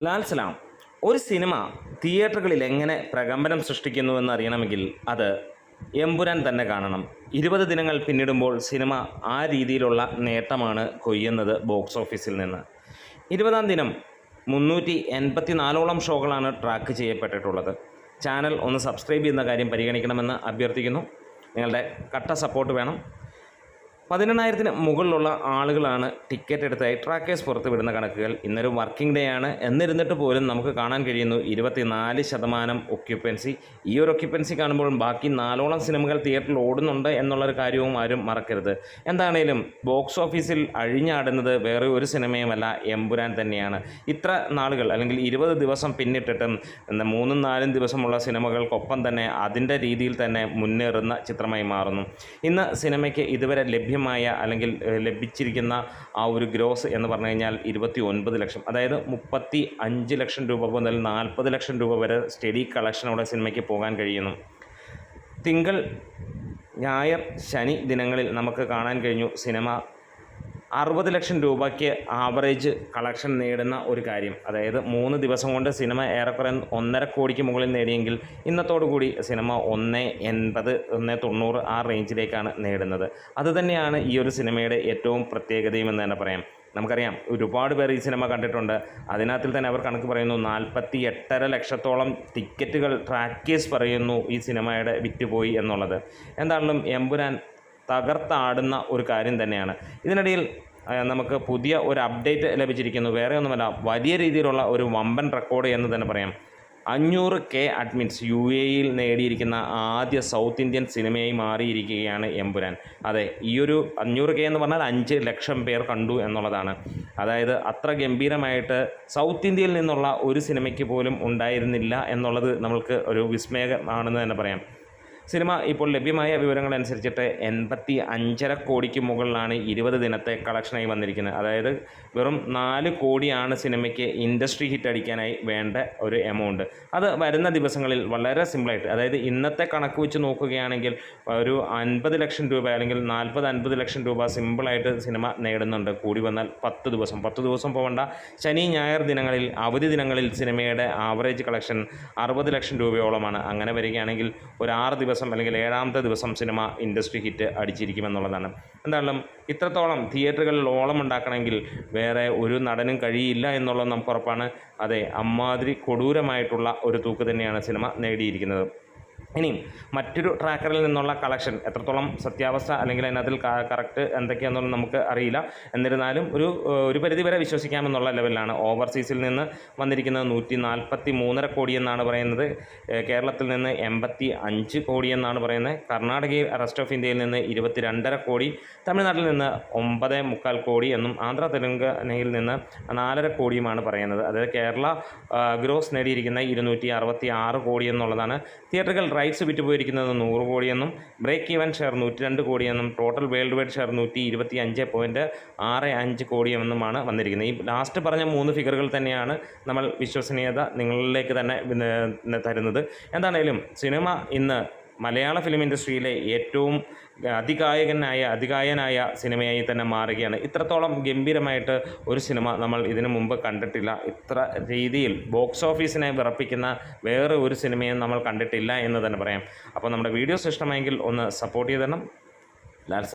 ലാൽ സലാം ഒരു സിനിമ തിയേറ്ററുകളിൽ എങ്ങനെ പ്രകമ്പനം സൃഷ്ടിക്കുന്നുവെന്ന് അറിയണമെങ്കിൽ അത് എമ്പുരാൻ തന്നെ കാണണം. 20 ദിനങ്ങൾ പിന്നിടുമ്പോൾ സിനിമ ആ രീതിയിലുള്ള നേട്ടമാണ് കൊയ്യുന്നത് ബോക്സ് ഓഫീസിൽ നിന്ന്. 20-ാം ദിനം 384ഓളം ഷോകളാണ് ട്രാക്ക് ചെയ്യപ്പെട്ടിട്ടുള്ളത്. ചാനൽ ഒന്ന് സബ്സ്ക്രൈബ് ചെയ്യുന്ന കാര്യം പരിഗണിക്കണമെന്ന് അഭ്യർത്ഥിക്കുന്നു. നിങ്ങളുടെ കട്ട സപ്പോർട്ട് വേണം. 18,000-ന് മുകളിലുള്ള ആളുകളാണ് ടിക്കറ്റ് എടുത്തായി ട്രാക്കേഴ്സ് പുറത്തുവിടുന്ന കണക്കുകൾ. ഇന്നൊരു വർക്കിംഗ് ഡേ ആണ്. എന്നിരുന്നിട്ട് പോലും നമുക്ക് കാണാൻ കഴിയുന്നു 24% ഒക്യുപ്പൻസി. ഈ ഒരു ഒക്യുപ്പൻസി കാണുമ്പോൾ ബാക്കി 4ഓളം സിനിമകൾ തിയേറ്ററിൽ ഓടുന്നുണ്ട് എന്നുള്ളൊരു കാര്യവും ആരും മറക്കരുത്. എന്താണേലും ബോക്സ് ഓഫീസിൽ അഴിഞ്ഞാടുന്നത് വേറെ ഒരു സിനിമയുമല്ല, എമ്പുരാൻ തന്നെയാണ്. ഇത്ര നാളുകൾ അല്ലെങ്കിൽ 20 ദിവസം പിന്നിട്ടിട്ടും 3-4 ദിവസമുള്ള സിനിമകൾക്കൊപ്പം തന്നെ അതിൻ്റെ രീതിയിൽ തന്നെ മുന്നേറുന്ന ചിത്രമായി മാറുന്നു. ഇന്ന് സിനിമയ്ക്ക് ഇതുവരെ അല്ലെങ്കിൽ ലഭിച്ചിരിക്കുന്ന ആ ഒരു ഗ്രോസ് എന്ന് പറഞ്ഞു കഴിഞ്ഞാൽ 29 ലക്ഷം, അതായത് 35 ലക്ഷം രൂപ മുതൽ 40 ലക്ഷം രൂപ വരെ സ്റ്റഡി കളക്ഷനോടെ സിനിമയ്ക്ക് പോകാൻ കഴിയുന്നു. തിങ്കൾ, ഞായർ, ശനി ദിനങ്ങളിൽ നമുക്ക് കാണാൻ കഴിഞ്ഞു സിനിമ 60 ലക്ഷം രൂപയ്ക്ക് ആവറേജ് കളക്ഷൻ നേടുന്ന ഒരു കാര്യം. അതായത് 3 ദിവസം കൊണ്ട് സിനിമ ഏറെക്കുറെ 1.5 കോടിക്ക് മുകളിൽ നേടിയെങ്കിൽ ഇന്നത്തോടുകൂടി സിനിമ 1.80, 1.90 ആ റേഞ്ചിലേക്കാണ് നേടുന്നത്. അതുതന്നെയാണ് ഈ ഒരു സിനിമയുടെ ഏറ്റവും പ്രത്യേകതയും എന്ന് തന്നെ പറയാം. നമുക്കറിയാം, ഒരുപാട് പേർ ഈ സിനിമ കണ്ടിട്ടുണ്ട്. അതിനകത്തിൽ തന്നെ അവർ കണക്ക് പറയുന്നു 48.5 ലക്ഷത്തോളം ടിക്കറ്റുകൾ ട്രാക്കേഴ്സ് പറയുന്നു ഈ സിനിമയുടെ വിറ്റുപോയി എന്നുള്ളത്. എന്താണെങ്കിലും എമ്പുരാൻ തകർത്താടുന്ന ഒരു കാര്യം തന്നെയാണ്. ഇതിനിടയിൽ നമുക്ക് പുതിയ ഒരു അപ്ഡേറ്റ് ലഭിച്ചിരിക്കുന്നു. വേറെ ഒന്നുമല്ല, വലിയ രീതിയിലുള്ള ഒരു വമ്പൻ റെക്കോർഡ് എന്ന് തന്നെ പറയാം. 500K അഡ്മിറ്റ്സ് UAE-യിൽ നേടിയിരിക്കുന്ന ആദ്യ സൗത്ത് ഇന്ത്യൻ സിനിമയായി മാറിയിരിക്കുകയാണ് എമ്പുരാൻ. അതെ, ഈ ഒരു 500K എന്ന് പറഞ്ഞാൽ 5 ലക്ഷം പേർ കണ്ടു എന്നുള്ളതാണ്. അതായത് അത്ര ഗംഭീരമായിട്ട് സൗത്ത് ഇന്ത്യയിൽ നിന്നുള്ള ഒരു സിനിമയ്ക്ക് പോലും ഉണ്ടായിരുന്നില്ല എന്നുള്ളത് നമ്മൾക്ക് ഒരു വിസ്മയമാണെന്ന് തന്നെ പറയാം. സിനിമ ഇപ്പോൾ ലഭ്യമായ വിവരങ്ങളനുസരിച്ചിട്ട് 85.5 കോടിക്ക് മുകളിലാണ് 20 ദിനത്തെ കളക്ഷനായി വന്നിരിക്കുന്നത്. അതായത് വെറും 4 കോടിയാണ് സിനിമയ്ക്ക് ഇൻഡസ്ട്രി ഹിറ്റ് അടിക്കാനായി വേണ്ട ഒരു എമൗണ്ട്. അത് വരുന്ന ദിവസങ്ങളിൽ വളരെ സിമ്പിളായിട്ട്, അതായത് ഇന്നത്തെ കണക്ക് വെച്ച് നോക്കുകയാണെങ്കിൽ ഒരു 50 ലക്ഷം രൂപ അല്ലെങ്കിൽ 40-50 ലക്ഷം രൂപ സിമ്പിളായിട്ട് സിനിമ നേടുന്നുണ്ട്. കൂടി വന്നാൽ 10 ദിവസം പോകേണ്ട. ശനി ഞായർ ദിനങ്ങളിൽ, അവധി ദിനങ്ങളിൽ സിനിമയുടെ ആവറേജ് കളക്ഷൻ 60 ലക്ഷം രൂപയോളമാണ്. അങ്ങനെ വരികയാണെങ്കിൽ ഒരു 6 ദിവസം അല്ലെങ്കിൽ 7-ാമത്തെ ദിവസം സിനിമ ഇൻഡസ്ട്രി ഹിറ്റ് അടിച്ചിരിക്കുമെന്നുള്ളതാണ്. എന്തായാലും ഇത്രത്തോളം തിയേറ്ററുകളിൽ ഓളം ഉണ്ടാക്കണമെങ്കിൽ വേറെ ഒരു നടനും കഴിയില്ല എന്നുള്ളത് നമുക്ക് ഉറപ്പാണ്. അതെ, അമ്മാതിരി കൊടൂരമായിട്ടുള്ള ഒരു തൂക്ക് തന്നെയാണ് സിനിമ നേടിയിരിക്കുന്നത്. ഇനിയും മറ്റൊരു ട്രാക്കറിൽ നിന്നുള്ള കളക്ഷൻ എത്രത്തോളം സത്യാവസ്ഥ അല്ലെങ്കിൽ അതിനകത്തിൽ കറക്റ്റ് എന്തൊക്കെയാണെന്നൊന്നും നമുക്ക് അറിയില്ല. എന്നിരുന്നാലും ഒരു പരിധിവരെ വിശ്വസിക്കാമെന്നുള്ള ലെവലിലാണ്. ഓവർസീസിൽ നിന്ന് വന്നിരിക്കുന്നത് 143.5 കോടി എന്നാണ് പറയുന്നത്. കേരളത്തിൽ നിന്ന് 85 കോടി എന്നാണ് പറയുന്നത്. കർണാടകയിൽ, റെസ്റ്റ് ഓഫ് ഇന്ത്യയിൽ നിന്ന് 22.5 കോടി, തമിഴ്നാട്ടിൽ നിന്ന് 9.25 കോടി എന്നും ആന്ധ്ര തെലുങ്കാനയിൽ നിന്ന് 4.5 കോടിയുമാണ് പറയുന്നത്. അതായത് കേരള ഗ്രോസ് നേടിയിരിക്കുന്ന 266 കോടി എന്നുള്ളതാണ്. തിയേറ്ററുകൾ റൈറ്റ്സ് വിറ്റുപോയിരിക്കുന്നത് 100 കോടിയെന്നും ബ്രേക്ക് ഈവൻ ഷെയർ 102 കോടിയെന്നും ടോട്ടൽ വേൾഡ് വൈഡ് ഷെയർ 125.65 കോടിയെന്നുമാണ് വന്നിരിക്കുന്നത്. ഈ ലാസ്റ്റ് പറഞ്ഞ 3 ഫിഗറുകൾ തന്നെയാണ് നമ്മൾ വിശ്വസനീയത നിങ്ങളിലേക്ക് തന്നെ തരുന്നത്. എന്താണേലും സിനിമ ഇന്ന് മലയാള ഫിലിം ഇൻഡസ്ട്രിയിലെ ഏറ്റവും അതികായനായ സിനിമയായി തന്നെ മാറുകയാണ്. ഇത്രത്തോളം ഗംഭീരമായിട്ട് ഒരു സിനിമ നമ്മൾ ഇതിനു മുമ്പ് കണ്ടിട്ടില്ല. ഇത്ര രീതിയിൽ ബോക്സ് ഓഫീസിനെ വിറപ്പിക്കുന്ന വേറെ ഒരു സിനിമയും നമ്മൾ കണ്ടിട്ടില്ല എന്ന് തന്നെ പറയാം. അപ്പോൾ നമ്മുടെ വീഡിയോസ് ഇഷ്ടമായെങ്കിൽ ഒന്ന് സപ്പോർട്ട് ചെയ്ത് തരണം. ലാൽ